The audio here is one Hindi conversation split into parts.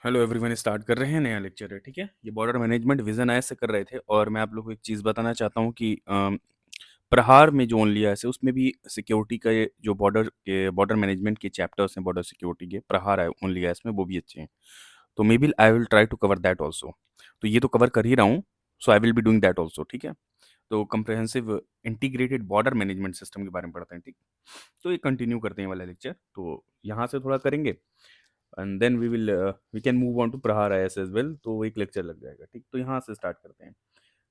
हेलो एवरीवन, स्टार्ट कर रहे हैं नया लेक्चर है। ठीक है, ये बॉर्डर मैनेजमेंट विजन आई से कर रहे थे और मैं आप लोगों को एक चीज़ बताना चाहता हूँ कि प्रहार में जो ओनली आई है उसमें भी सिक्योरिटी का ये जो बॉर्डर मैनेजमेंट के चैप्टर्स हैं, बॉर्डर सिक्योरिटी के प्रहार है ओनली आई में, वो भी अच्छे हैं। तो maybe I will try to cover that also. तो ये तो कवर कर ही रहा हूँ, so I will be doing that also. ठीक है, तो comprehensive integrated border management system के बारे में पढ़ते हैं। ठीक, तो ये कंटिन्यू करते हैं वाला लेक्चर, तो यहाँ से थोड़ा करेंगे and then we can move on to Prahar IAS as well. तो एक लेक्चर लग जाएगा। ठीक, तो यहाँ से स्टार्ट करते हैं।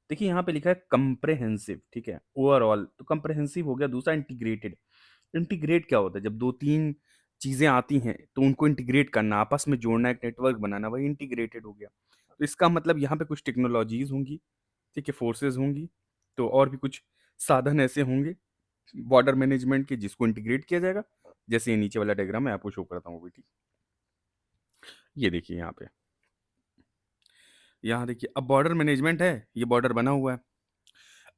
देखिए यहाँ पे लिखा है कंप्रेहेंसिव। ठीक है, ओवरऑल तो कंप्रेहेंसिव हो गया। दूसरा इंटीग्रेटेड। इंटीग्रेट क्या होता है? जब दो तीन चीजें आती हैं तो उनको इंटीग्रेट करना, आपस में जोड़ना, एक नेटवर्क बनाना, वही इंटीग्रेटेड हो गया। तो इसका मतलब यहाँ पे कुछ टेक्नोलॉजीज होंगी, ठीक है, फोर्सेज होंगी, तो और भी कुछ साधन ऐसे होंगे बॉर्डर मैनेजमेंट के जिसको इंटीग्रेट किया जाएगा। जैसे ये नीचे वाला डायग्राम मैं आपको शो करता हूँ। ठीक, ये देखिए यहाँ पे, यहाँ देखिए, अब बॉर्डर मैनेजमेंट है, ये बॉर्डर बना हुआ है।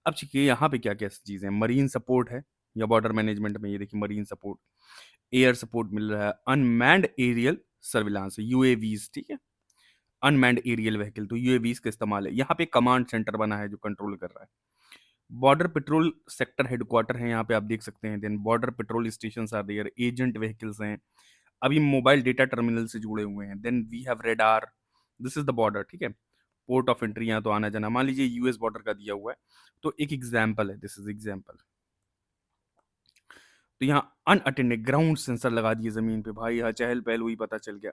अब देखिए यहाँ पे क्या क्या चीजें, मरीन सपोर्ट है या बॉर्डर मैनेजमेंट में, ये देखिए मरीन सपोर्ट, एयर सपोर्ट मिल रहा है, अनमैन्ड एरियल सर्विलांस, यूएवीज। ठीक है, अनमैन्ड एरियल व्हीकल, तो यूएवीज का इस्तेमाल है। यहाँ पे कमांड सेंटर बना है जो कंट्रोल कर रहा है। बॉर्डर पेट्रोल सेक्टर हेडक्वार्टर है, यहाँ पे आप देख सकते हैं। Then border patrol station are there, agent vehicles हैं, अभी मोबाइल डेटा टर्मिनल से जुड़े हुए हैं। Then we have radar, this is the border. ठीक है, पोर्ट ऑफ एंट्री, यहाँ तो आना जाना, मान लीजिए यूएस बॉर्डर का दिया हुआ है, तो एक एग्जाम्पल है, दिस इज एग्जाम्पल। तो यहाँ अनअटेंडेड ग्राउंड सेंसर लगा दिए जमीन पे, भाई यहाँ चहल पहल हुई, पता चल गया।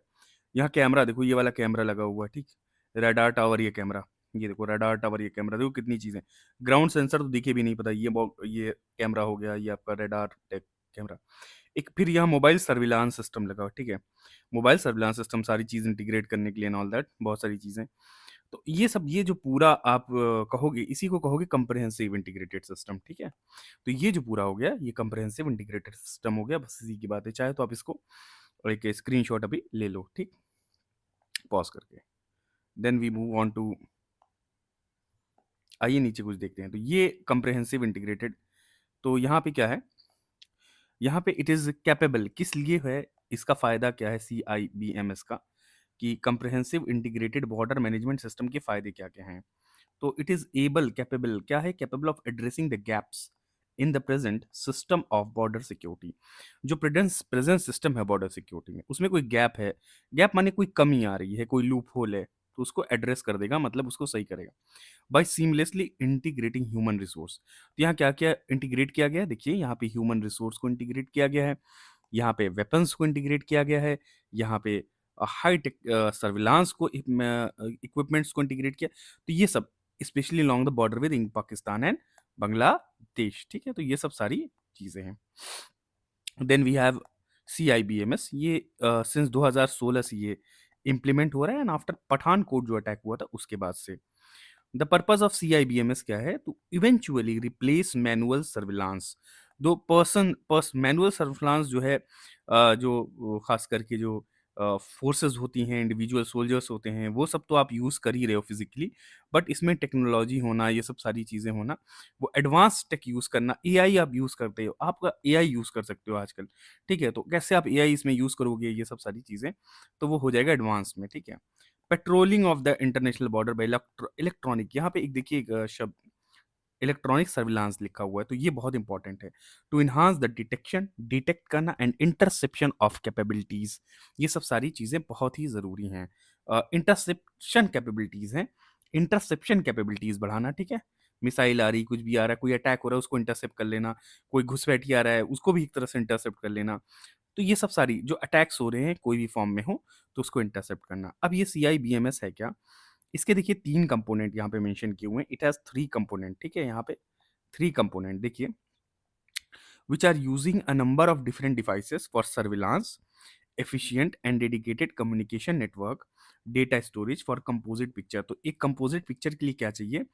यहाँ कैमरा देखो, ये वाला कैमरा लगा हुआ है। ठीक, रडार टावर, ये कैमरा, ये देखो रडार टावर, ये कैमरा, देखो कितनी चीजें। ग्राउंड सेंसर तो दिखे भी नहीं, पता ये कैमरा हो गया, ये आपका रडार कैमरा। एक फिर यहाँ मोबाइल सर्विलांस सिस्टम लगा हुआ है। ठीक है, मोबाइल सर्विलांस सिस्टम, सारी चीज इंटीग्रेट करने के लिए एंड ऑल दैट, बहुत सारी चीजें। तो ये सब, ये जो पूरा आप कहोगे, इसी को कहोगे कंप्रहेंसिव इंटीग्रेटेड सिस्टम। ठीक है, तो ये जो पूरा हो गया, ये कंप्रहेंसिव इंटीग्रेटेड सिस्टम हो गया। बस इसी की बात है। चाहे तो आप इसको एक स्क्रीनशॉट अभी ले लो। ठीक, पॉज करके, then we move on to, आइए नीचे कुछ देखते हैं। तो ये कंप्रहेंसिव इंटीग्रेटेड, तो यहाँ पे क्या है, यहाँ पे इट इज कैपेबल, किस लिए है, इसका फायदा क्या है CIBMS का, कि comprehensive integrated border management system के फायदे क्या क्या हैं। तो इट इज एबल, कैपेबल क्या है, capable of addressing the gaps in the present system of border security. जो प्रेजेंट सिस्टम है बॉर्डर सिक्योरिटी में, उसमें कोई गैप है, गैप माने कोई कमी आ रही है, कोई लूप होल है, तो उसको एड्रेस कर देगा, मतलब उसको सही करेगा by seamlessly integrating human resource. तो यहाँ क्या क्या इंटीग्रेट किया गया है, देखिए यहाँ पे ह्यूमन रिसोर्स को इंटीग्रेट किया गया है, यहाँ पे वेपन्स को इंटीग्रेट किया गया है, यहाँ पे हाई टेक सर्विलांस को, इक्विपमेंट्स को इंटीग्रेट किया। तो ये सब specially along the border with in Pakistan and Bangladesh. ठीक है, तो ये सब सारी चीजें हैं। देन वी हैव CIBMS, ये सिंस 2016 से ये इम्प्लीमेंट हो रहा है एंड आफ्टर पठानकोट जो अटैक हुआ था उसके बाद से। द पर्पज ऑफ CIBMS क्या है, तो इवेंचुअली रिप्लेस मैनुअल सर्विलांस। दो मैनुअल सर्विलांस जो है, जो खास करके जो फोर्सेस होती हैं, इंडिविजुअल सोल्जर्स होते हैं, वो सब तो आप यूज़ कर ही रहे हो फिजिकली, बट इसमें टेक्नोलॉजी होना, ये सब सारी चीज़ें होना, वो एडवांस टेक यूज़ करना, AI आप यूज़ करते हो, आप AI यूज़ कर सकते हो आजकल। ठीक है, तो कैसे आप AI इसमें यूज़ करोगे, ये सब सारी चीज़ें, तो वो हो जाएगा एडवांस में। ठीक है, patrolling of the international border by electronic, यहाँ पे एक देखिए एक शब्द इलेक्ट्रॉनिक सर्विलांस लिखा हुआ है, तो ये बहुत इंपॉर्टेंट है। To enhance the detection, detect करना एंड इंटरसेप्शन ऑफ कैपेबिलिटीज, ये सब सारी चीजें बहुत ही जरूरी हैं। इंटरसेप्शन कैपेबिलिटीज हैं, इंटरसेप्शन कैपेबिलिटीज बढ़ाना। ठीक है, मिसाइल आ रही, कुछ भी आ रहा है, कोई अटैक हो रहा है, उसको इंटरसेप्ट कर लेना, कोई घुसपैठी आ रहा है, उसको भी एक तरह से इंटरसेप्ट कर लेना। तो ये सब सारी जो अटैक्स हो रहे हैं कोई भी फॉर्म में हो, तो उसको इंटरसेप्ट करना। अब ये CIBMS है क्या, इसके देखिए 3 कंपोनेंट यहाँ पे मेंशन किए हुए हैं। It has 3 component. ठीक है, यहाँ पे 3 कंपोनेंट देखिए, which are using a number of different devices for surveillance, efficient and dedicated communication network, data storage for composite picture। तो एक composite picture के लिए क्या चाहिए,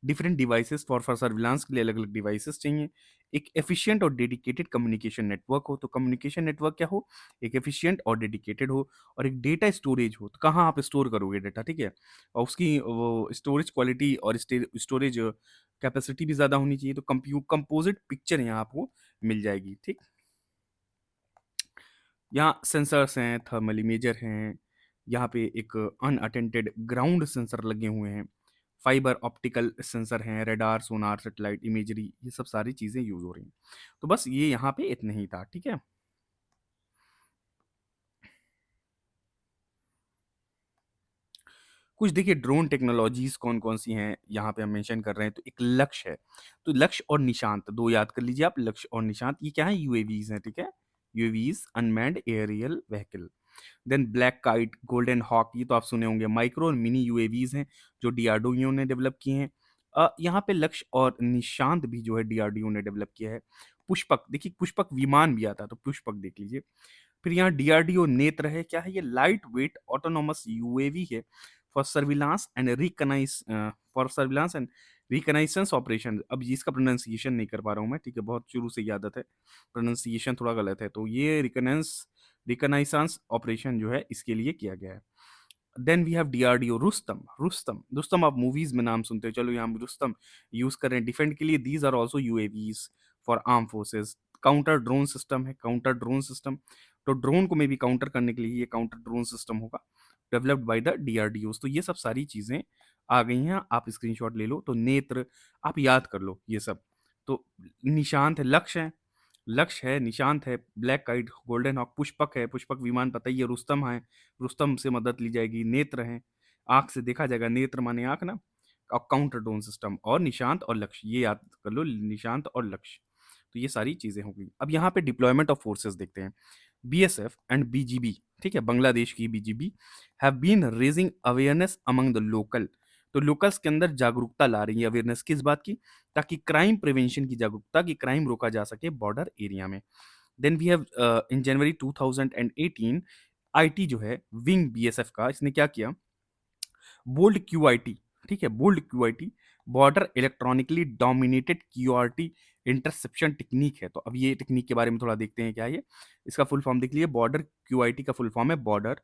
डिफरेंट डिवाइसेस फॉर सर्विलांस के लिए अलग अलग डिवाइसेस चाहिए, एक एफिशिएंट और डेडिकेटेड कम्युनिकेशन नेटवर्क हो। तो कम्युनिकेशन नेटवर्क क्या हो, एक एफिशिएंट और डेडिकेटेड हो, और एक डेटा स्टोरेज हो। तो कहाँ आप स्टोर करोगे डेटा, ठीक है, और उसकी वो स्टोरेज क्वालिटी और स्टोरेज कैपेसिटी भी ज़्यादा होनी चाहिए। तो कंपोजिट पिक्चर यहाँ आपको मिल जाएगी। ठीक, यहाँ सेंसर्स हैं, थर्मल इमेजर हैं, यहाँ पे एक अनअटेंडेड ग्राउंड सेंसर लगे हुए हैं, फाइबर ऑप्टिकल सेंसर हैं, रेडार, सोनार, सैटेलाइट इमेजरी, ये सब सारी चीज़ें यूज़ हो रही हैं। तो बस ये यहाँ पे इतना ही था, ठीक है? कुछ देखिए ड्रोन टेक्नोलॉजीज़ कौन-कौन सी हैं, यहाँ पे हम मेंशन कर रहे हैं, तो एक लक्ष्य है। तो लक्ष्य और निशांत 2 याद कर लीजिए आप, लक्ष्य और निशांत, ये क्या है? यूएवीज़ हैं, ठीक है? UAVs unmanned aerial vehicle. Then black kite, golden hawk, ये तो आप सुने होंगे, माइक्रो और मिनी यूएवीज़ हैं, जो डीआरडीओ ने डेवलप किए हैं। यहाँ पे लक्ष्य और निशांत भी जो है डीआरडीओ ने डेवलप किया है। पुष्पक, देखिए पुष्पक विमान भी आता है, तो पुष्पक देख लीजिए। फिर यहाँ डीआरडीओ नेत्र है, क्या है ये? लाइट वेट ऑटोनोमस यूएवी है फॉर सर्विलांस एंड रिकनाइसेंस ऑपरेशन। अब ये इसका प्रोनाउंसिएशन नहीं कर पा रहा हूँ मैं, ठीक है, बहुत शुरू से ही आदत है, प्रोनाउंसिएशन थोड़ा गलत है, तो ये रिकनाइसेंस ऑपरेशन जो है इसके लिए किया गया है। Then we have DRDO Rustom. Rustom आप मूवीज में नाम सुनते हो, चलो यहाँ हम रुस्तम यूज कर रहे हैं डिफेंड के लिए। These are also UAVs for arm forces. Counter drone system है, काउंटर ड्रोन सिस्टम, तो ड्रोन को मे भी काउंटर करने के लिए ये काउंटर ड्रोन सिस्टम होगा, डेवलप्ड बाय द डीआरडीओ। तो ये सब सारी चीजें आ गई हैं, आप स्क्रीनशॉट ले लो। तो नेत्र आप याद कर लो ये सब। तो निशांत है, लक्ष्य है, निशांत है, black kite, golden hawk, Pushpak है, पुष्पक विमान पता ही है, रुस्तम है, रुस्तम से मदद ली जाएगी, नेत्र है, आंख से देखा जाएगा, नेत्र माने आंख ना, और काउंटर ड्रोन सिस्टम, और निशांत और लक्ष्य, ये याद कर लो, निशांत और लक्ष्य। तो ये सारी चीजें होंगी। अब यहाँ पे डिप्लॉयमेंट ऑफ फोर्सेस देखते हैं। बीएसएफ एंड बीजीबी, ठीक है, बांग्लादेश की BGB have been raising awareness among the local. तो लोकल्स के अंदर जागरूकता ला रही है, अवेयरनेस किस बात की? ताकि क्राइम प्रिवेंशन की जागरूकता, कि क्राइम रोका जा सके बॉर्डर एरिया में। Then we have in January 2018 IT जो है विंग बीएसएफ का, इसने क्या किया? बोल्ड क्यूआईटी, ठीक है, bold QIT, border electronically dominated QRT interception technique है। तो अब ये टेक्निक के बारे में थोड़ा देखते हैं क्या है ये। इसका फुल फॉर्म देख लीजिए, बॉर्डर क्यूआईटी का फुल फॉर्म है border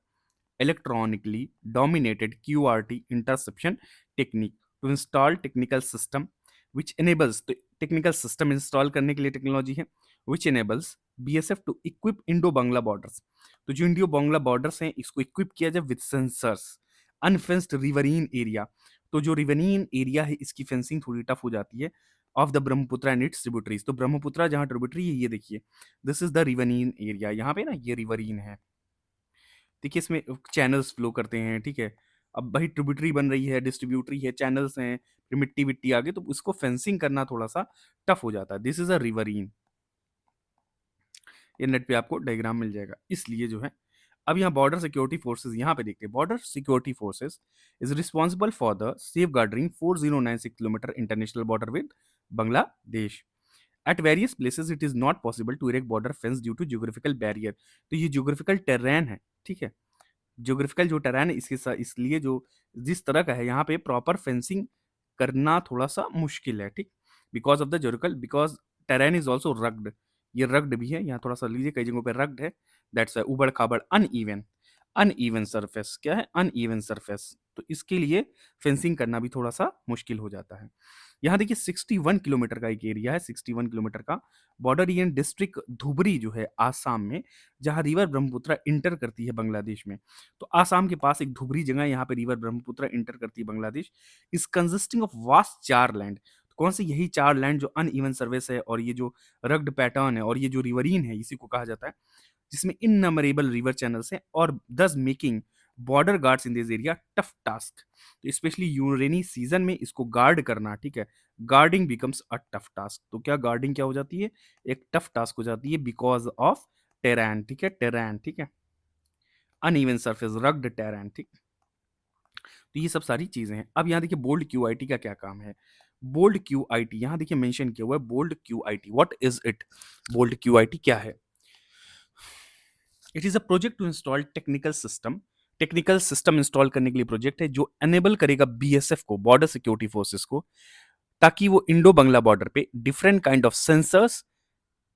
electronically dominated QRT interception technique to install technical system which enables, तो टेक्निकल सिस्टम इंस्टॉल करने के लिए टेक्नोलॉजी है, which enables BSF to equip Indo Bangla borders. तो जो इंडो बांग्ला बॉर्डर्स हैं इसको इक्विप किया जाए विद सेंसर्स, अनफेंस्ड रिवरीन एरिया। तो जो रिवरीन एरिया है इसकी फेंसिंग थोड़ी टफ हो जाती है, of the Brahmaputra and its tributaries. तो ब्रह्मपुत्र जहां ट्रिब्यूटरी है, ये देखिए, दिस इज द रिवरीन एरिया, यहाँ पे ना ये रिवरीन है, देखिए इसमें चैनल्स फ्लो करते हैं, ठीक है। अब भाई ट्रिब्यूटरी बन रही है, डिस्ट्रीब्यूटरी है, चैनल्स हैं, फिर मिट्टी विट्टी आ गई, तो उसको फेंसिंग करना थोड़ा सा टफ हो जाता है। दिस इज अ रिवरीन, ये नेट पे आपको डायग्राम मिल जाएगा, इसलिए जो है। अब यहाँ बॉर्डर सिक्योरिटी फोर्सेज, यहाँ पे देखते हैं, border security forces is responsible for the safeguarding 4096 kilometre international border with Bangladesh. At various places it is not possible to erect border fence due to geographical barrier. तो ये ज्योग्राफिकल टेरेन है, ठीक है, ज्योग्राफिकल जो टेरेन है इसके साथ, इसलिए जो जिस तरह का है यहाँ पे प्रॉपर फेंसिंग करना थोड़ा सा मुश्किल है, ठीक, because of the geographical, because terrain is also rugged, ये रग्ड भी है, यहाँ थोड़ा सा लीजिए, कई जगहों पे रग्ड है, दैट्स उबड़ खाबड़ अनइवन, अनइवन सरफेस, क्या है? अनइवन सरफेस, तो इसके लिए फेंसिंग करना भी थोड़ा सा मुश्किल हो जाता है। यहाँ देखिए 61 किलोमीटर का एक एरिया है, 61 किलोमीटर का बॉर्डर एरियन डिस्ट्रिक्ट धुबरी जो है आसाम में, जहाँ रिवर ब्रह्मपुत्र इंटर करती है बांग्लादेश में। तो आसाम के पास एक धुबरी जगह है, यहाँ पे रिवर ब्रह्मपुत्र इंटर करती है बांग्लादेश, इस कंसिस्टिंग ऑफ वास्ट 4 लैंड। तो कौन से? यही 4 लैंड जो अनइवन सर्विस है, और ये जो रग्ड पैटर्न है, और ये जो रिवरीन है, इसी को कहा जाता है, जिसमें इननमरेबल रिवर चैनल्स हैं, और thus making border guards in this area tough task. तो स्पेशली यूरेनी सीजन में इसको गार्ड करना, ठीक है, guarding becomes a tough task. तो क्या गार्डिंग क्या हो जाती है? एक टफ टास्क हो जाती है, बिकॉज ऑफ टेरैन, ठीक है, टेरैन, ठीक है, अनइवन सरफेस, रग्ड टेरैन, ठीक। तो ये सब सारी चीजें हैं। अब यहाँ देखिए बोल्ड क्यूआईटी का क्या काम है। बोल्ड क्यूआईटी यहाँ देखिए मेंशन किया हुआ है, bold QIT, what is it? Bold QIT क्या है? It is a project to install technical system install करने के लिए प्रोजेक्ट है, जो एनेबल करेगा बीएसएफ को, बॉर्डर सिक्योरिटी फोर्सेस को, ताकि वो इंडो बंगला बॉर्डर पे डिफरेंट काइंड ऑफ सेंसर्स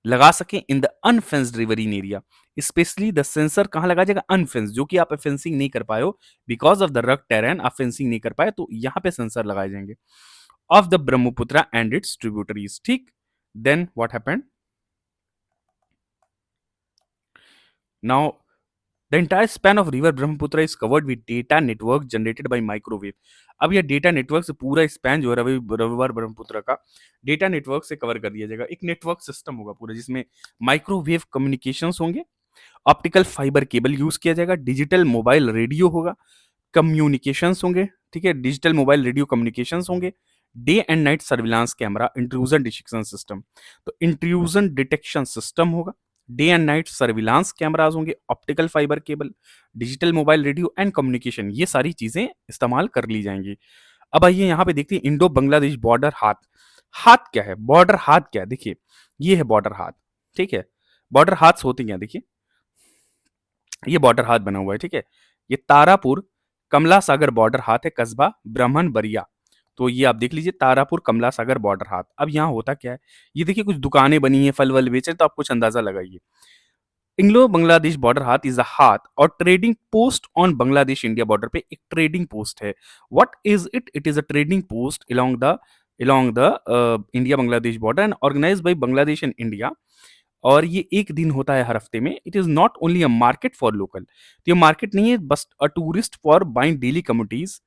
लगा सके in the unfenced riverine area. Specially the sensor कहां लगा जाएगा? अनफेंस, जो कि आप फेंसिंग नहीं कर पाए हो, because of the rug terrain आप फेंसिंग नहीं कर पाए, तो यहां पे सेंसर लगाए जाएंगे of the Brahmaputra and its tributaries, ठीक। Then what happened now? The entire span of river Brahmaputra is covered with data network generated by microwave. अब यह डेटा नेटवर्क से पूरा स्पैन जो है रिवर ब्रह्मपुत्र का डेटा नेटवर्क से कवर कर दिया जाएगा। एक नेटवर्क सिस्टम होगा पूरा जिसमें माइक्रोवेव कम्युनिकेशंस होंगे, ऑप्टिकल फाइबर केबल यूज किया जाएगा, डिजिटल मोबाइल रेडियो होगा, कम्युनिकेशंस होंगे, ठीक है, डिजिटल मोबाइल रेडियो कम्युनिकेशंस होंगे, day and night surveillance camera, intrusion detection system. तो इंट्रूजन डिटेक्शन सिस्टम होगा, day and night surveillance cameras होंगे, optical fibre cable, digital mobile radio and communication, ये सारी चीजें इस्तेमाल कर ली जाएंगी। अब आइए यहाँ पे देखते हैं इंडो बांग्लादेश बॉर्डर हाथ। हाथ क्या है, बॉर्डर हाथ क्या है, देखिए ये है बॉर्डर हाथ, ठीक है। बॉर्डर हाथ होते क्या, देखिए ये बॉर्डर हाथ बना हुआ है, ठीक है। ये तारापुर कमला सागर बॉर्डर हाथ है, कस्बा ब्राह्मण बरिया। तो ये आप देख लीजिए तारापुर कमला सागर बॉर्डर हाथ। अब यहाँ होता क्या है, ये देखिए कुछ दुकानें बनी है, फल वल बेच रहे, तो आप कुछ अंदाजा लगाइए। इंग्लो Bangladesh border haat is a haat और trading post on Bangladesh India border पे एक ट्रेडिंग पोस्ट है। What is it, it is a trading post along the India Bangladesh border and organised by Bangladesh and India. और ये एक दिन होता है हर हफ्ते में। It is not only a market for local, तो ये मार्केट नहीं है बस a tourist for buying daily communities.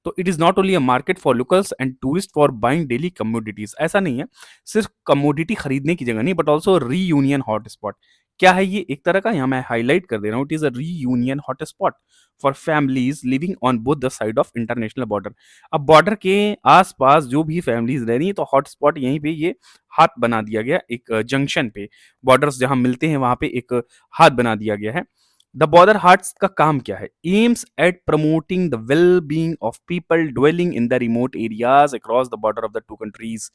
तो it is not only a market for locals and tourist for buying daily commodities, ऐसा नहीं है सिर्फ कमोडिटी खरीदने की जगह नहीं, but also reunion hotspot. क्या है ये, एक तरह का यहाँ मैं हाईलाइट कर दे रहा हूँ, इट इज अ री union hotspot for families living on both the side of international border. अब बॉर्डर के आसपास जो भी फैमिलीज रह रही है, तो हॉटस्पॉट यहीं पे ये हाथ बना दिया गया, एक जंक्शन पे बॉर्डर्स जहां मिलते हैं वहां पे एक हाथ बना दिया गया है। द बॉर्डर हार्ट्स का काम क्या है, aims at promoting the well being of people dwelling in the remote areas across the border of the two countries.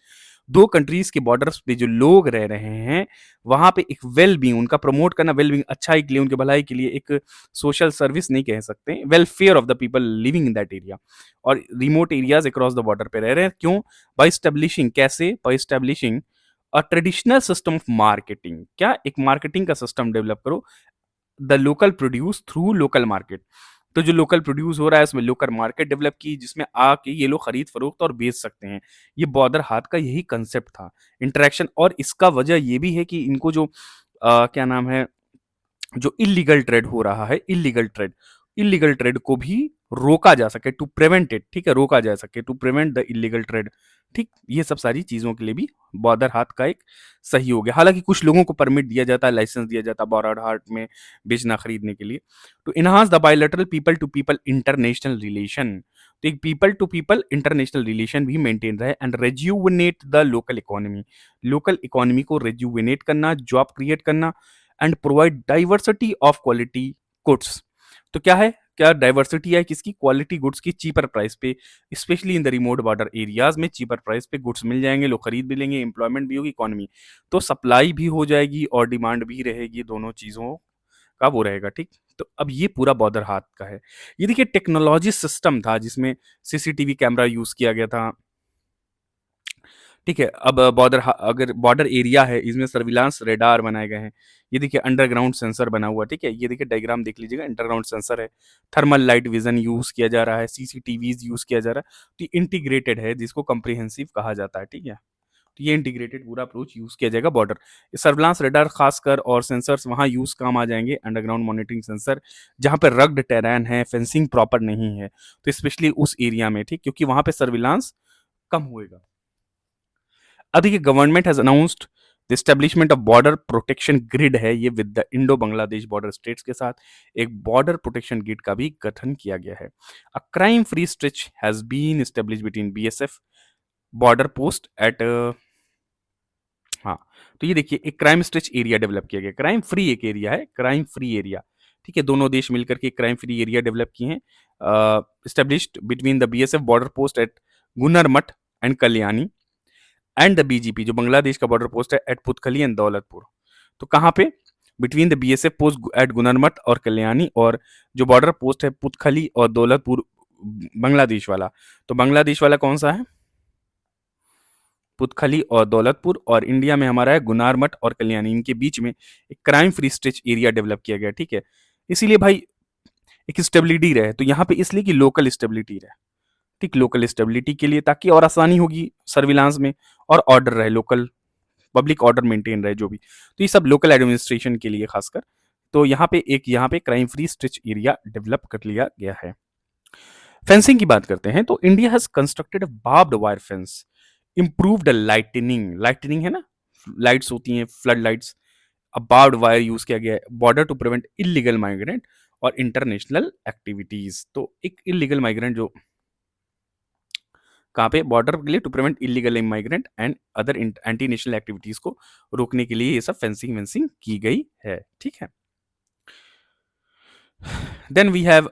दो कंट्रीज के बॉर्डर्स पे जो लोग रह रहे हैं वहां पे एक वेल बीइंग उनका प्रमोट करना, वेल बीइंग अच्छाई के लिए, उनके भलाई के लिए, एक सोशल सर्विस नहीं कह सकते, welfare of the people living in that area. और remote areas across the border पे रह रहे हैं, क्यों, बाई स्टेब्लिशिंग, कैसे, by establishing a traditional system of marketing. क्या, एक मार्केटिंग का सिस्टम डेवलप करो, the local produce through local market. तो जो लोकल प्रोड्यूस हो रहा है उसमें लोकल मार्केट डेवलप की, जिसमें आके ये लोग खरीद फरोख्त और बेच सकते हैं। ये बॉर्डर हाथ का यही कंसेप्ट था, इंटरेक्शन। और इसका वजह ये भी है कि इनको जो क्या नाम है, जो इलीगल ट्रेड हो रहा है, इलीगल ट्रेड को भी रोका जा सके, टू प्रिवेंट इट, ठीक है, रोका जा सके, to prevent the illegal trade. ठीक, ये सब सारी चीजों के लिए भी बॉर्डर हाथ का एक सही हो गया। हालांकि कुछ लोगों को परमिट दिया जाता है, लाइसेंस दिया जाता है बॉर्डर हाथ में बेचना खरीदने के लिए। To enhance the bilateral people to people international relation, तो एक people to people international relation भी मेंटेन रहे। And rejuvenate the local economy, local economy को रेज्यूविनेट करना, जॉब क्रिएट करना, and provide diversity of quality goods. तो क्या है, क्या डाइवर्सिटी है किसकी, क्वालिटी गुड्स की, चीपर प्राइस पे, specially in the remote border areas में चीपर प्राइस पे गुड्स मिल जाएंगे, लोग खरीद भी लेंगे, एम्प्लॉयमेंट भी होगी, इकोनॉमी तो सप्लाई भी हो जाएगी और डिमांड भी रहेगी, दोनों चीजों का वो रहेगा। ठीक, तो अब ये पूरा बॉर्डर हाथ का है। ये देखिए टेक्नोलॉजी सिस्टम था जिसमें सीसीटीवी कैमरा यूज किया गया था, ठीक है। अब अगर बॉर्डर एरिया है, इसमें सर्विलांस रेडार बनाए गए हैं। ये देखिए अंडरग्राउंड सेंसर बना हुआ, ठीक है, ये देखिए डायग्राम देख लीजिएगा, अंडरग्राउंड सेंसर है, थर्मल लाइट विजन यूज किया जा रहा है, सीसीटीवीज यूज किया जा रहा है। तो इंटीग्रेटेड है, जिसको कंप्रिहेंसिव कहा जाता है, ठीक है। तो ये इंटीग्रेटेड पूरा अप्रोच यूज किया जाएगा बॉर्डर सर्विलांस रेडार खासकर, और सेंसर्स वहां यूज काम आ जाएंगे, अंडरग्राउंड मॉनिटरिंग सेंसर जहां पे रग्ड टेरेन है, फेंसिंग प्रॉपर नहीं है, तो स्पेशली उस एरिया में, ठीक, क्योंकि वहां पे सर्विलांस कम होएगा। अब देखिए government has announced the establishment of border protection grid है ये with the Indo Bangladesh border states के साथ एक बॉर्डर प्रोटेक्शन ग्रिड का भी गठन किया गया है। A crime free stretch has been establish between BSF border post at, हाँ, तो ये देखिए एक क्राइम स्ट्रेच एरिया डेवलप किया गया, क्राइम फ्री एक एरिया है, क्राइम फ्री एरिया, ठीक है, दोनों देश मिलकर के क्राइम फ्री एरिया डेवलप किए हैं, established between the BSF border post at Gunarmath and Kalyani and the BGP जो बांग्लादेश का बॉर्डर पोस्ट है एट पुतखली एंड दौलतपुर। तो कहाँ पे, between the BSF post at Gunarmath और कल्याणी, और जो बॉर्डर पोस्ट है पुतखली और दौलतपुर बांग्लादेश वाला। तो बांग्लादेश वाला कौन सा है, पुतखली और दौलतपुर, और इंडिया में हमारा है गुनारमठ और कल्याणी, इनके बीच में एक crime free stretch area develop किया गया, ठीक है। इसीलिए भाई एक स्टेबिलिटी रहे, तो यहाँ पे इसलिए कि लोकल स्टेबिलिटी रहे, ठीक, लोकल स्टेबिलिटी के लिए, ताकि और आसानी होगी सर्विलांस में, और ऑर्डर रहे, लोकल पब्लिक ऑर्डर मेंटेन रहे जो भी। तो ये सब लोकल एडमिनिस्ट्रेशन के लिए खासकर, तो यहाँ पे crime free stretch area develop कर लिया गया है। फेंसिंग की बात करते हैं तो India has constructed barbed wire fence, improved lightning, lightning है ना, लाइट्स होती हैं, फ्लड लाइट्स, अब बार्ब्ड वायर यूज किया गया है border to prevent illegal migrant और इंटरनेशनल एक्टिविटीज। तो एक इलीगल माइग्रेंट जो कहाँ पे, बॉर्डर के लिए, to prevent illegal migrant and other anti national activities को रोकने के लिए ये सब फेंसिंग वेंसिंग की गई है, ठीक है। Then we have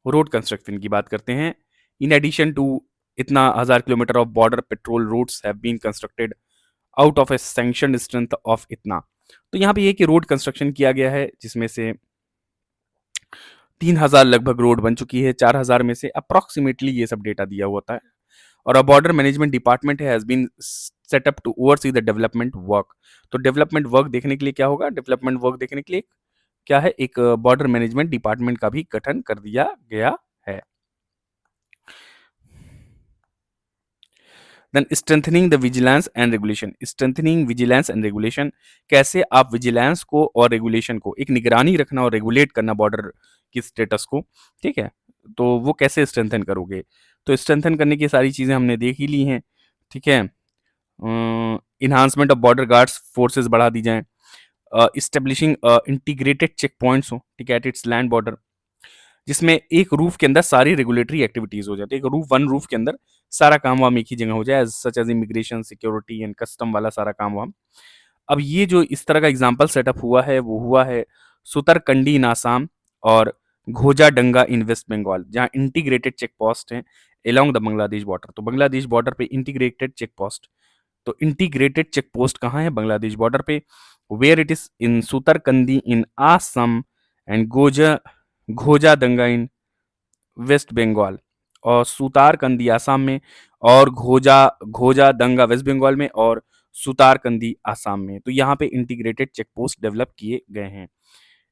road construction की बात करते हैं। इन एडिशन टू इतना 1000 kilometre of border patrol roads have been constructed out of a sanctioned strength of इतना। तो यहाँ पे ये कि रोड कंस्ट्रक्शन किया गया है जिसमें से 3000 लगभग रोड बन चुकी है, 4000 में से अप्रॉक्सीमेटली ये सब डेटा दिया हुआ था। और border management department has been set up to oversee the development work. तो डेवलपमेंट वर्क देखने के लिए क्या होगा, डेवलपमेंट वर्क देखने के लिए क्या है, एक बॉर्डर मैनेजमेंट डिपार्टमेंट का भी गठन कर दिया गया है। Then strengthening the vigilance and regulation, strengthening vigilance and regulation, कैसे आप विजिलेंस को और रेगुलेशन को, एक निगरानी रखना और रेगुलेट करना बॉर्डर की स्टेटस को, ठीक है, तो वो कैसे स्ट्रेंथन करोगे। तो स्ट्रेंथन करने की सारी चीजें हमने देख ही ली हैं, ठीक है। Enhancement of border guards forces बढ़ा दी जाएं, इस्टेब्लिशिंग इंटीग्रेटेड चेक पॉइंट्स हो, ठीक है, एट इट्स लैंड बॉर्डर, जिसमें एक रूफ के अंदर सारी रेगुलेटरी एक्टिविटीज हो जाती है, एक रूफ, वन रूफ के अंदर सारा काम वाम एक ही जगह हो जाए, such as immigration, security and custom वाला सारा काम वाम। अब ये जो इस तरह का एग्जाम्पल सेटअप हुआ है वो हुआ है सुतरकंडी इन आसाम और घोजाडंगा इन वेस्ट बंगाल, जहाँ इंटीग्रेटेड चेक पोस्ट हैं एलोंग द बांग्लादेश बॉर्डर। तो बांग्लादेश बॉर्डर पे इंटीग्रेटेड चेक पोस्ट, तो इंटीग्रेटेड चेक पोस्ट कहाँ है, बांग्लादेश बॉर्डर पे, where it is in Sutarkandi in Assam and Ghojadanga in West Bengal, और सुतारकंदी आसाम में, और घोजा दंगा वेस्ट बंगाल में, और सुतारकंदी आसाम में। तो यहाँ पे इंटीग्रेटेड चेक पोस्ट डेवलप किए गए हैं।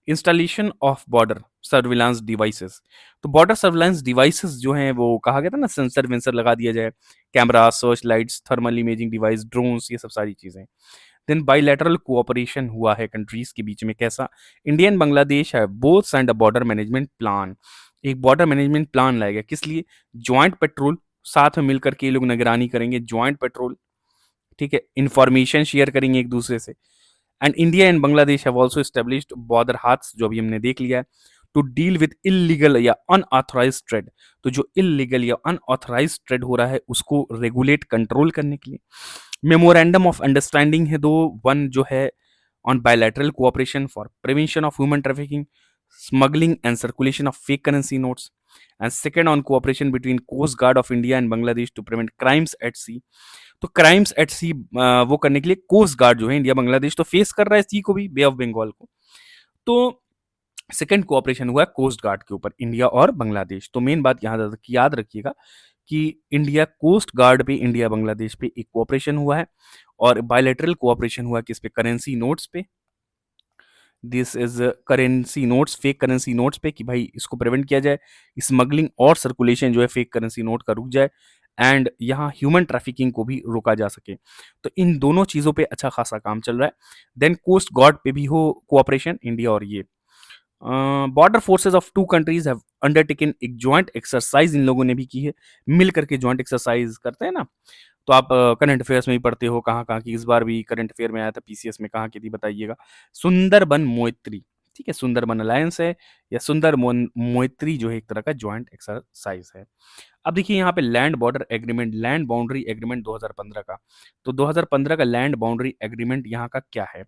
Installation of border surveillance devices, तो बॉर्डर सर्विलांस डिवाइसेस जो हैं वो कहा गया था ना, सेंसर वेंसर लगा दिया जाए, camera, search lights, thermal imaging device, drones, ये सब सारी चीजें। देन बाइलेटरल कोऑपरेशन हुआ है कंट्रीज के बीच में, कैसा, इंडिया एंड बांग्लादेश है both signed a border management plan, एक बॉर्डर मैनेजमेंट प्लान लाया गया, किस लिए, ज्वाइंट पेट्रोल, साथ में मिलकर के ये लोग निगरानी करेंगे, ज्वाइंट पेट्रोल, ठीक है, इंफॉर्मेशन शेयर करेंगे एक दूसरे से। And India and Bangladesh have also established border haats, जो अभी हमने देख लिया है, टू डील विद इलीगल या अनऑथराइज्ड ट्रेड। तो जो इलीगल या अनऑथराइज्ड ट्रेड हो रहा है उसको रेगुलेट, कंट्रोल करने के लिए। मेमोरेंडम ऑफ अंडरस्टैंडिंग है दो, वन जो है on bilateral cooperation for prevention of human trafficking, smuggling and circulation of fake currency notes, and second on cooperation between coast guard of India and Bangladesh to prevent crimes at sea. तो क्राइम्स एट सी वो करने के लिए कोस्ट गार्ड जो है, इंडिया बांग्लादेश तो फेस कर रहा है सी को भी, बे ऑफ बंगाल को, तो सेकेंड कोऑपरेशन हुआ कोस्ट गार्ड के ऊपर, इंडिया और बांग्लादेश। तो मेन बात यहाँ याद रखिएगा कि इंडिया कोस्ट गार्ड पे, इंडिया बांग्लादेश पे एक कोऑपरेशन हुआ है, और बायलैटरल कोऑपरेशन हुआ किस पे, करेंसी नोट्स पे, this is currency notes, fake currency notes पे, कि भाई इसको प्रिवेंट किया जाए, स्मगलिंग और सर्कुलेशन जो है फेक करेंसी नोट का रुक जाए, एंड यहाँ ह्यूमन ट्रैफिकिंग को भी रोका जा सके। तो इन दोनों चीज़ों पे अच्छा खासा काम चल रहा है। देन कोस्ट गार्ड पे भी हो कोऑपरेशन, इंडिया और ये। Border forces of two countries have undertaken एक ज्वाइंट एक्सरसाइज, इन लोगों ने भी की है, मिल करके ज्वाइंट एक्सरसाइज करते हैं ना। तो आप करंट अफेयर्स में भी पढ़ते हो, कहाँ कहाँ की, इस बार भी करंट अफेयर में आया था, पीसीएस में कहाँ की थी बताइएगा, सुंदरबन मोइत्री, ठीक है, सुंदरबन अलायंस है, या मोइत्री जो है एक तरह का ज्वाइंट एक्सरसाइज है। अब देखिए यहाँ पे land border agreement, land boundary agreement 2015 का, तो 2015 का लैंड बाउंड्री एग्रीमेंट यहाँ का क्या है,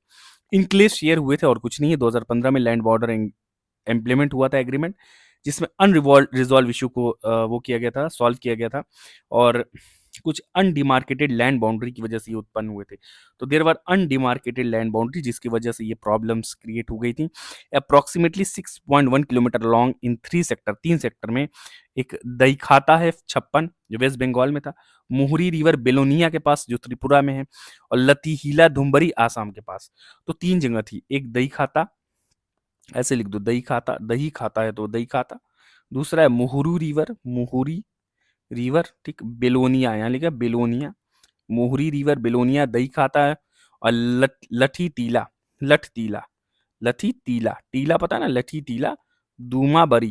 इनक्लेव शेयर हुए थे और कुछ नहीं है। 2015 में लैंड बॉर्डर इम्प्लीमेंट हुआ था एग्रीमेंट, जिसमें रिजॉल्व इशू को वो किया गया था, सॉल्व किया गया था, और कुछ अनडिमार्केटेड लैंड बाउंड्री की वजह से ये उत्पन्न हुए थे। तो there were undemarcated land boundary, जिसकी वजह से ये प्रॉब्लम्स क्रिएट हो गई थी। Approximately 6.1 kilometre long in 3 sector, 3 sector में, एक दही खाता है 56 जो वेस्ट बंगाल में था, मुहुरी रिवर बेलोनिया के पास जो त्रिपुरा में है, और लतीहीला धुम्बरी आसाम के पास। तो 3 जगह थी, एक दही खाता, ऐसे लिख दो, दही खाता है तो दही खाता, दूसरा है मुहुरी रिवर, ठीक, बेलोनिया, यहाँ लिखा बेलोनिया, मोहरी रिवर बेलोनिया दही खाता है, और लठ टीला, लथी टीला, टीला पता है ना, लथी टीला, दूमाबरी,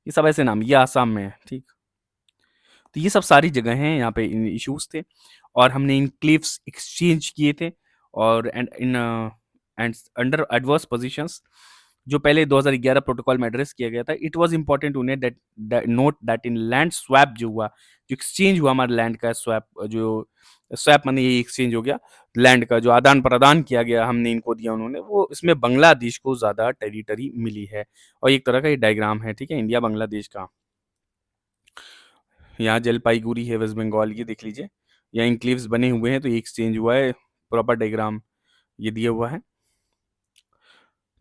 ये सब ऐसे नाम, ये आसाम में है, ठीक। तो ये सब सारी जगह हैं, यहाँ पे इन इश्यूज थे और हमने इन क्लिप्स एक्सचेंज किए थे और एंड अंडर एडवर्स पोजीशंस जो पहले 2011 प्रोटोकॉल में एड्रेस किया गया था, it was important to note that in land swap जो हुआ, जो एक्सचेंज हुआ हमारे लैंड का स्वैप, जो स्वैप माने ये एक्सचेंज हो गया लैंड का, जो आदान प्रदान किया गया, हमने इनको दिया उन्होंने, वो इसमें बांग्लादेश को ज्यादा टेरिटरी मिली है और एक तरह का ये डायग्राम है, ठीक है, इंडिया बांग्लादेश का। यहाँ जलपाईगुड़ी है वेस्ट बंगाल, ये देख लीजिए, यहाँ इंक्लेव्स बने हुए हैं, तो ये एक्सचेंज हुआ है, प्रॉपर डायग्राम ये दिया हुआ है,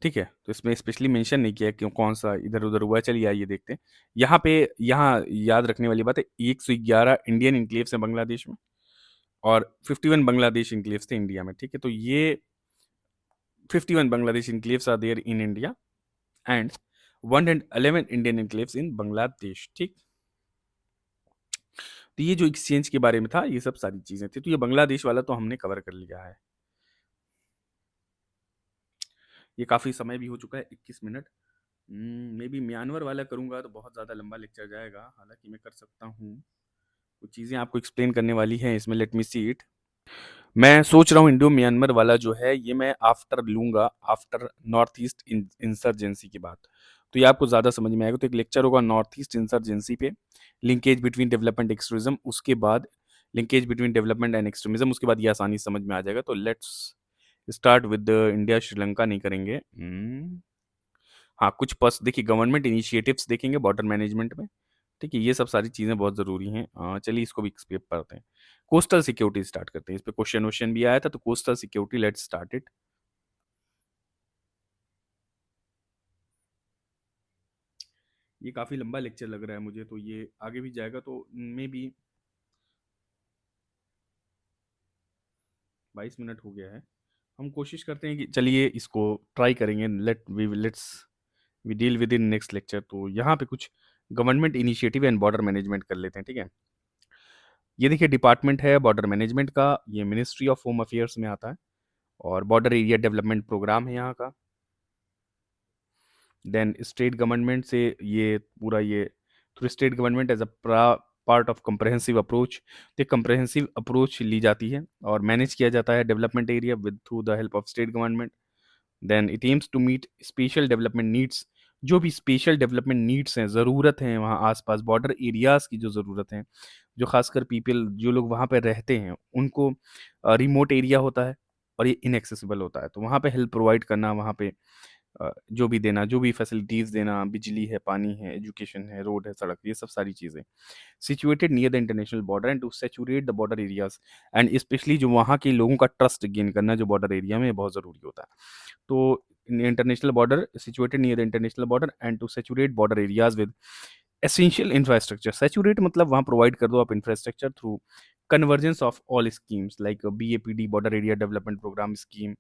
ठीक है। तो इसमें स्पेशली मेंशन नहीं किया क्यों कौन सा इधर उधर हुआ है, चलिए आइए देखते हैं। यहाँ पे, यहाँ याद रखने वाली बात है, 111 इंडियन इंक्लेव्स हैं बांग्लादेश में और 51 बांग्लादेश इंक्लेव्स थे इंडिया में, ठीक है। तो ये 51 Bangladesh enclaves are there in India and 111 Indian enclaves in Bangladesh, ठीक। तो ये जो एक्सचेंज के बारे में था, ये सब सारी चीजें थी, तो ये बांग्लादेश वाला तो हमने कवर कर लिया है। ये काफी समय भी हो चुका है, 21 मिनट। मे बी म्यांमार वाला करूंगा तो बहुत ज़्यादा लंबा लेक्चर जाएगा, हालांकि मैं कर सकता हूँ, कुछ चीज़ें आपको एक्सप्लेन करने वाली हैं इसमें, लेट मी सी इट। मैं सोच रहा हूँ इंडो म्यांमार वाला जो है ये मैं आफ्टर लूंगा, आफ्टर नॉर्थ ईस्ट इंसर्जेंसी की बात, तो ये आपको ज़्यादा समझ में आएगा। तो एक लेक्चर होगा नॉर्थ ईस्ट इंसर्जेंसी पे, लिंकेज बिटवीन डेवलपमेंट एक्सट्रीमिज्म, उसके बाद linkage between development and extremism, उसके बाद ये आसानी से समझ में आ जाएगा। तो let's start with India Sri Lanka नहीं करेंगे। हाँ, कुछ पस देखिए गवर्नमेंट इनिशिएटिव्स देखेंगे बॉर्डर मैनेजमेंट में, ठीक है, ये सब सारी चीज़ें बहुत ज़रूरी हैं। चलिए इसको भी एक्सप्लेन करते हैं। कोस्टल सिक्योरिटी स्टार्ट करते हैं, इस पे क्वेश्चन वोश्चन भी आया था, तो coastal security let's start it. ये काफ़ी लंबा लेक्चर लग रहा है मुझे, तो ये आगे भी जाएगा, तो मे बी 22 मिनट हो गया है। हम कोशिश करते हैं कि चलिए इसको ट्राई करेंगे, let's we deal with in next lecture. तो यहाँ पे कुछ government initiative and border management कर लेते हैं, ठीक है। ये देखिए डिपार्टमेंट है बॉर्डर मैनेजमेंट का, ये मिनिस्ट्री ऑफ होम अफेयर्स में आता है और बॉर्डर एरिया डेवलपमेंट प्रोग्राम है यहाँ का। देन स्टेट गवर्नमेंट से ये पूरा ये through state government as a part of comprehensive approach, तो कंप्रहेंसिव अप्रोच ली जाती है और मैनेज किया जाता है development area with through the help of state government. Then it aims to meet special development needs, जो भी स्पेशल डेवलपमेंट नीड्स हैं, ज़रूरत हैं वहाँ आसपास बॉर्डर एरियाज़ की जो ज़रूरत हैं, जो खासकर पीपल जो लोग वहाँ पे रहते हैं उनको, रिमोट एरिया होता है और ये इनएक्सेसिबल होता है, तो वहाँ पे हेल्प प्रोवाइड करना, वहाँ पे जो भी देना, जो भी फैसिलिटीज़ देना, बिजली है, पानी है, एजुकेशन है, रोड है, सड़क, ये सब सारी चीज़ें situated near the international border and to saturate the border areas and specially जो वहाँ के लोगों का ट्रस्ट गेन करना जो बॉर्डर एरिया में बहुत ज़रूरी होता है। तो international border situated near the international border and to saturate border areas with essential infrastructure, saturate मतलब वहाँ प्रोवाइड कर दो आप infrastructure through convergence of all schemes like BAPD border area development programme scheme,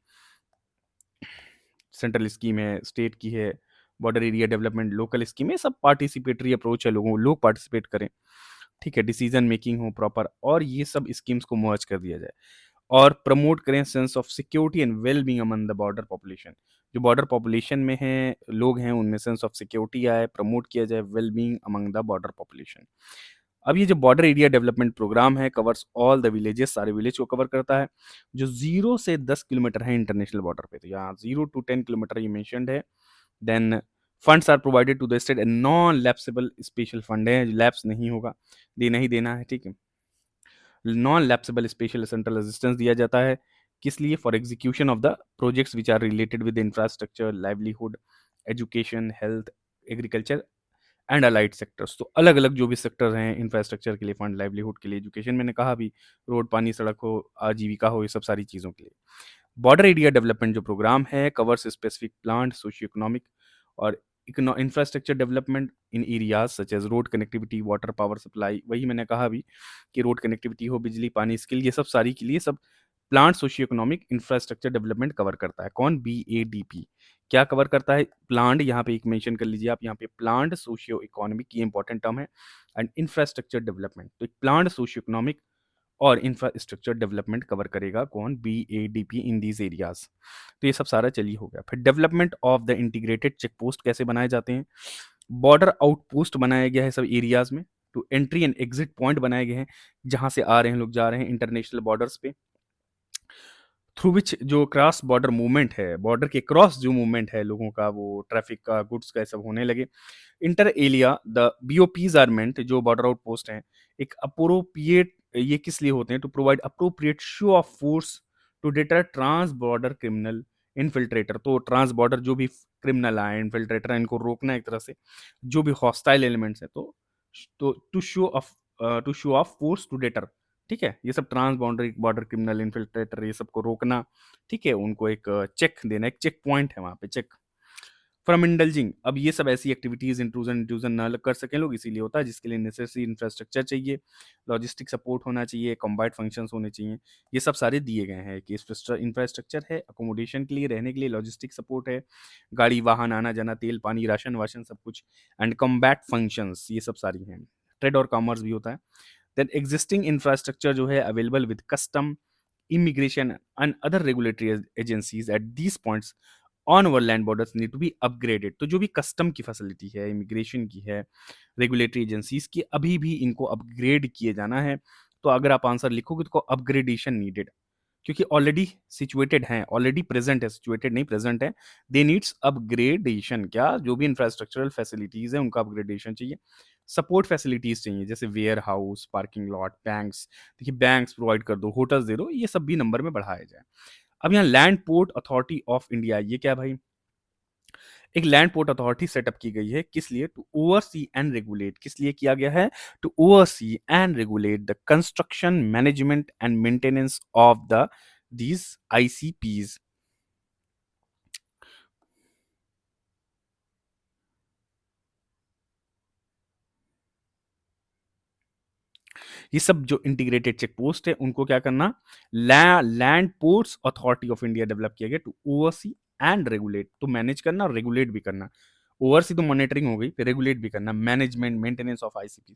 central scheme है, स्टेट की है, border area development local scheme है, सब पार्टिसिपेटरी अप्रोच है, लोग पार्टिसिपेट करें, ठीक है, डिसीजन मेकिंग हो प्रॉपर और ये सब स्कीम्स को मर्ज कर दिया जाए और प्रमोट करें sense of security and well being among the border population, जो बॉर्डर पॉपुलेशन में है लोग हैं उनमें सेंस ऑफ सिक्योरिटी आए, प्रमोट किया जाए well being among the border population. अब ये जो बॉर्डर एरिया डेवलपमेंट प्रोग्राम है कवर्स ऑल द विलेजेस, सारे विलेज को कवर करता है जो 0 से 10 किलोमीटर है इंटरनेशनल बॉर्डर पे, तो यहाँ 0 to 10 किलोमीटर ये मेंशन्ड है। Then funds are provided to the state, non lapsable special fund है, लैप्स नहीं होगा, देना ही देना है, ठीक है। Non lapsable special central assistance दिया जाता है, किस लिए? For execution of the projects which are related with infrastructure, livelihood, education, health, agriculture and allied sectors, तो अलग अलग जो भी सेक्टर हैं इंफ्रास्ट्रक्चर के लिए फंड, लाइवलीहुड के लिए, एजुकेशन मैंने कहा भी, रोड, पानी, सड़क हो, आजीविका हो, ये सब सारी चीज़ों के लिए। बॉर्डर एरिया डेवलपमेंट जो प्रोग्राम है covers specific plant, socio economic और infrastructure development in areas such as road connectivity, water power supply, वही मैंने कहा भी कि रोड कनेक्टिविटी हो, बिजली, पानी, स्किल, ये सब सारी के लिए सब plant socio economic infrastructure development cover करता है। कौन? BADP क्या कवर करता है? प्लांट, यहाँ पे एक मेंशन कर लीजिए आप, यहाँ पे प्लांट सोशियो इकोनॉमिक, ये इंपॉर्टेंट टर्म है, एंड इंफ्रास्ट्रक्चर डेवलपमेंट, तो प्लांट सोशियो इकोनॉमिक और इंफ्रास्ट्रक्चर डेवलपमेंट कवर करेगा कौन, BADP इन दीज एरियाज। तो ये सब सारा चलिए हो गया। फिर development of the integrated check post कैसे बनाए जाते हैं, बॉर्डर आउटपोस्ट बनाया गया है सब एरियाज में, तो एंट्री एंड एग्जिट पॉइंट बनाए गए हैं जहां से आ रहे हैं लोग, जा रहे हैं इंटरनेशनल बॉर्डर्स पे, थ्रू विच जो क्रॉस बॉर्डर मूवमेंट है, बॉर्डर के क्रॉस जो मूवमेंट है लोगों का, वो ट्रैफिक का, गुड्स का, सब होने लगे। Inter alia the BOPs are meant, जो बॉर्डर आउट पोस्ट हैं, एक अप्रोप्रिएट, ये किस लिए होते हैं, to provide appropriate show of force to deter trans border criminal infiltrator. तो ट्रांस बॉर्डर जो भी क्रिमिनल आए, इनफिल्ट्रेटर, इनको रोकना है एक तरह से, जो भी हॉस्टाइल एलिमेंट्स हैं, तो to show of force to deter, ठीक है, ये सब trans boundary border criminal infiltrator, ये सबको रोकना, ठीक है, उनको एक चेक देना, एक चेक पॉइंट है वहां पे, चेक फ्रॉम इंडल्जिंग। अब ये सब ऐसी एक्टिविटीज इंट्रूजन इंट्रूजन ना कर सकें लोग, इसीलिए होता है, जिसके लिए नेसेसरी इंफ्रास्ट्रक्चर चाहिए, लॉजिस्टिक सपोर्ट होना चाहिए, कॉम्बाइंड फंक्शंस होने चाहिए, ये सब सारे दिए गए हैं कि इंफ्रास्ट्रक्चर है, अकोमोडेशन के लिए, रहने के लिए लॉजिस्टिक सपोर्ट है, गाड़ी वाहन आना जाना, तेल पानी राशन वाशन सब कुछ, एंड कॉम्बैट फंक्शंस, ये सब सारी हैं। ट्रेड और कॉमर्स भी होता है। देन एग्जिस्टिंग इंफ्रास्ट्रक्चर जो है available with custom, immigration and other regulatory agencies at these points on our land borders need to be upgraded। तो जो भी कस्टम की फैसिलिटी है, इमिग्रेशन की है, रेगुलेटरी एजेंसीज की, अभी भी इनको अपग्रेड किए जाना है। तो अगर आप आंसर लिखोगे तो अपग्रेडेशन नीडेड, क्योंकि ऑलरेडी सिचुएटेड हैं, ऑलरेडी प्रेजेंट है, सिचुएटेड नहीं प्रेजेंट है, दे नीड्स अपग्रेडेशन। क्या, जो भी इंफ्रास्ट्रक्चरल फैसिलिटीज है उनका अपग्रेडेशन चाहिए, सपोर्ट फैसिलिटीज चाहिए, जैसे warehouse, parking lot, banks, देखिए बैंक्स प्रोवाइड कर दो, होटल्स दे दो, ये सब भी नंबर में बढ़ाया जाए। अब यहाँ land port authority of India, ये क्या भाई, एक लैंड पोर्ट अथॉरिटी सेटअप की गई है, किस लिए, टू ओवरसी एंड रेगुलेट, किस लिए किया गया है, to oversee and regulate the construction, management and maintenance of the these ICPs। ये सब जो इंटीग्रेटेड चेक पोस्ट है उनको क्या करना, land ports authority of India develop किया गया टू ओवरसी एंड रेगुलेट, तो मैनेज करना और रेगुलेट भी करना, ओवरसी तो मॉनिटरिंग हो गई, फिर रेगुलेट भी करना, management maintenance of ICP।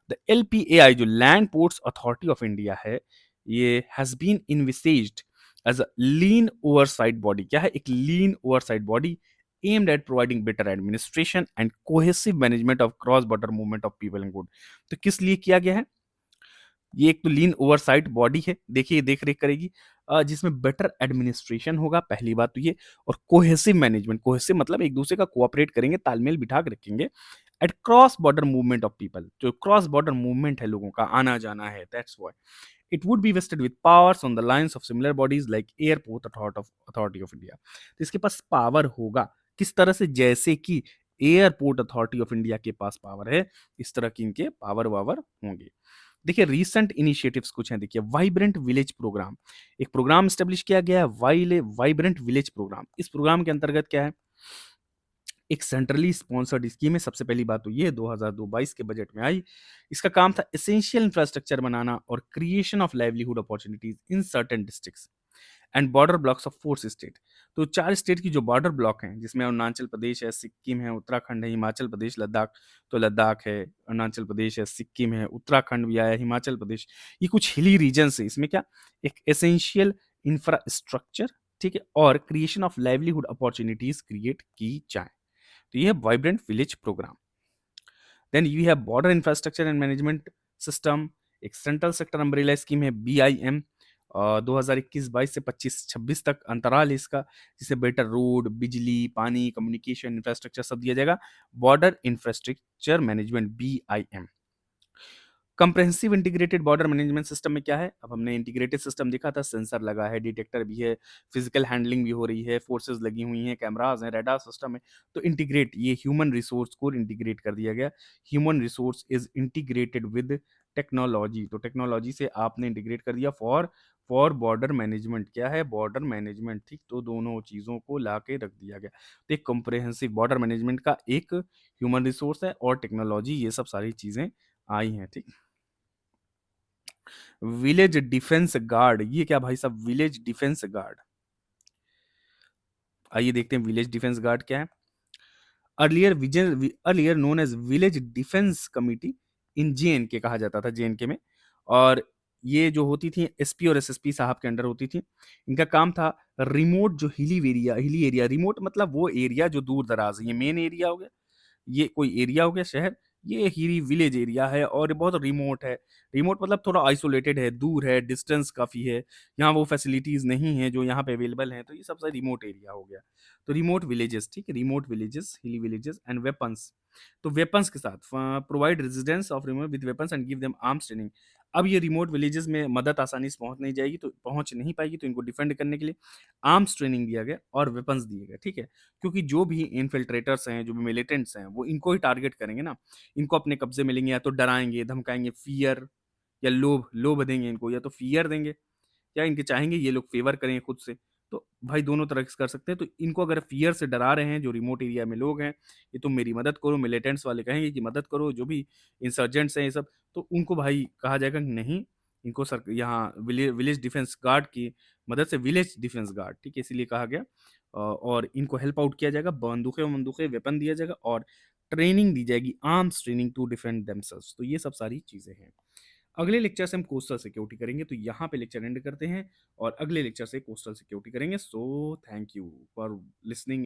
The LPAI जो land ports authority of India है, ये has been envisaged as a lean oversight body. क्या है, एक lean oversight body aimed at providing better administration and cohesive management of cross border movement of people and good। तो किस लिए किया गया है, ये एक तो लीन ओवरसाइट बॉडी है, देखिए देख रेख करेगी, जिसमें बेटर एडमिनिस्ट्रेशन होगा, पहली बात तो ये, और कोहेसिव मैनेजमेंट, कोहेसिव मतलब एक दूसरे का कोऑपरेट करेंगे, तालमेल बिठा के रखेंगे, at cross border movement of people, जो क्रॉस बॉर्डर मूवमेंट है लोगों का, आना जाना है, that's why it would be vested with powers on the lines of similar bodies like airport authority of India. तो इसके पास पावर होगा किस तरह से, जैसे कि एयरपोर्ट अथॉरिटी ऑफ इंडिया के पास पावर है, इस तरह की इनके पावर वावर होंगे। देखिए रीसेंट इनिशिएटिव्स कुछ हैं, देखिए वाइब्रेंट विलेज प्रोग्राम, एक प्रोग्राम स्टेब्लिश किया गया है, वाइब्रेंट विलेज प्रोग्राम। इस प्रोग्राम के अंतर्गत क्या है, एक सेंट्रली स्पॉन्सर्ड स्कीम है। सबसे पहली बात तो ये 2022 के बजट में आई। इसका काम था एसेंशियल इंफ्रास्ट्रक्चर बनाना और creation of livelihood opportunities in certain districts and border blocks of 4 state. तो 4 स्टेट की जो बॉर्डर ब्लॉक हैं, जिसमें अरुणाचल प्रदेश है, सिक्किम है, उत्तराखंड है, हिमाचल प्रदेश, लद्दाख, तो लद्दाख है, अरुणाचल प्रदेश है, सिक्किम है, उत्तराखंड भी आया, हिमाचल प्रदेश, ये कुछ हिली रीजन है। इसमें क्या, एक एसेंशियल इंफ्रास्ट्रक्चर, ठीक है, और creation of livelihood opportunities create की जाए, तो ये है vibrant village programme. Then you have border infrastructure and management system, एक सेंट्रल सेक्टर अम्ब्रेला स्कीम है BIM, 2021-22 से 25-26 तक अंतराल है इसका, जिसे बेटर रोड, बिजली, पानी, कम्युनिकेशन इंफ्रास्ट्रक्चर सब दिया जाएगा। Border infrastructure management BIM। Comprehensive integrated border management system में क्या है, अब हमने इंटीग्रेटेड सिस्टम देखा था, सेंसर लगा है, डिटेक्टर भी है, फिजिकल हैंडलिंग भी हो रही है, फोर्सेस लगी हुई हैं, कैमरास हैं, रडार सिस्टम है। तो इंटीग्रेट, ये ह्यूमन रिसोर्स को इंटीग्रेट कर दिया गया। Human resource is integrated with technology, तो टेक्नोलॉजी से आपने इंटीग्रेट कर दिया फॉर बॉर्डर मैनेजमेंट। क्या है, बॉर्डर मैनेजमेंट, ठीक, तो दोनों चीज़ों को ला के रख दिया गया। तो एक कंप्रेहेंसिव बॉर्डर मैनेजमेंट का एक ह्यूमन रिसोर्स है और टेक्नोलॉजी, ये सब सारी चीज़ें आई हैं, ठीक। विलेज डिफेंस गार्ड, ये क्या भाई साहब, विलेज डिफेंस गार्ड, आइए देखते हैं विलेज डिफेंस गार्ड क्या है। Earlier known as village defence committee in JNK कहा जाता था, JNK में, और ये जो होती थी एसपी और एसएसपी साहब के अंडर होती थी। इनका काम था रिमोट जो हिली एरिया, रिमोट मतलब वो एरिया जो दूर-दराज़ है। ये मेन एरिया हो गया, ये कोई एरिया हो गया शहर, ये हिली विलेज एरिया है और बहुत रिमोट है। रिमोट मतलब थोड़ा आइसोलेटेड है, दूर है, डिस्टेंस काफ़ी है, यहाँ वो फैसिलिटीज़ नहीं हैं जो यहाँ पे अवेलेबल हैं, तो ये सबसे रिमोट एरिया हो गया। तो रिमोट विलेजेस, ठीक है? रिमोट विलेजेस, हिली विलेजेस एंड वेपन्स। तो वेपन्स के साथ provide residence of remote with weapons and give them arms training. अब ये रिमोट विलेजेस में मदद आसानी से पहुँच नहीं पाएगी, तो इनको डिफेंड करने के लिए आर्म्स ट्रेनिंग दिया गया और वेपन्स दिए गए, ठीक है? क्योंकि जो भी इन्फिल्ट्रेटर्स हैं, जो भी मिलिटेंट्स हैं, वो इनको ही टारगेट करेंगे ना। इनको अपने कब्ज़े में लेंगे या तो डराएँगे, धमकाएँगे, फ़ियर या लोभ देंगे इनको, या तो फ़ियर देंगे या इनके चाहेंगे ये लोग फ़ेवर करें खुद से। तो भाई दोनों तरह से कर सकते हैं। तो इनको अगर फ़ियर से डरा रहे हैं, जो रिमोट एरिया में लोग हैं, कि तुम मेरी मदद करो, मिलिटेंट्स वाले कहेंगे कि मदद करो, जो भी इंसर्जेंट्स हैं ये सब, तो उनको भाई कहा जाएगा कि नहीं, इनको यहाँ विलेज डिफेंस गार्ड की मदद से, विलेज डिफेंस गार्ड, ठीक है? इसीलिए कहा गया। और इनको हेल्प आउट किया जाएगा, बंदूकें-वंदूकें, वेपन दिया जाएगा और ट्रेनिंग दी जाएगी, arms training to defend themselves. तो ये सब सारी चीज़ें हैं। अगले लेक्चर से हम कोस्टल सिक्योरिटी करेंगे, तो यहाँ पे लेक्चर एंड करते हैं और अगले लेक्चर से कोस्टल सिक्योरिटी करेंगे। So thank you for listening.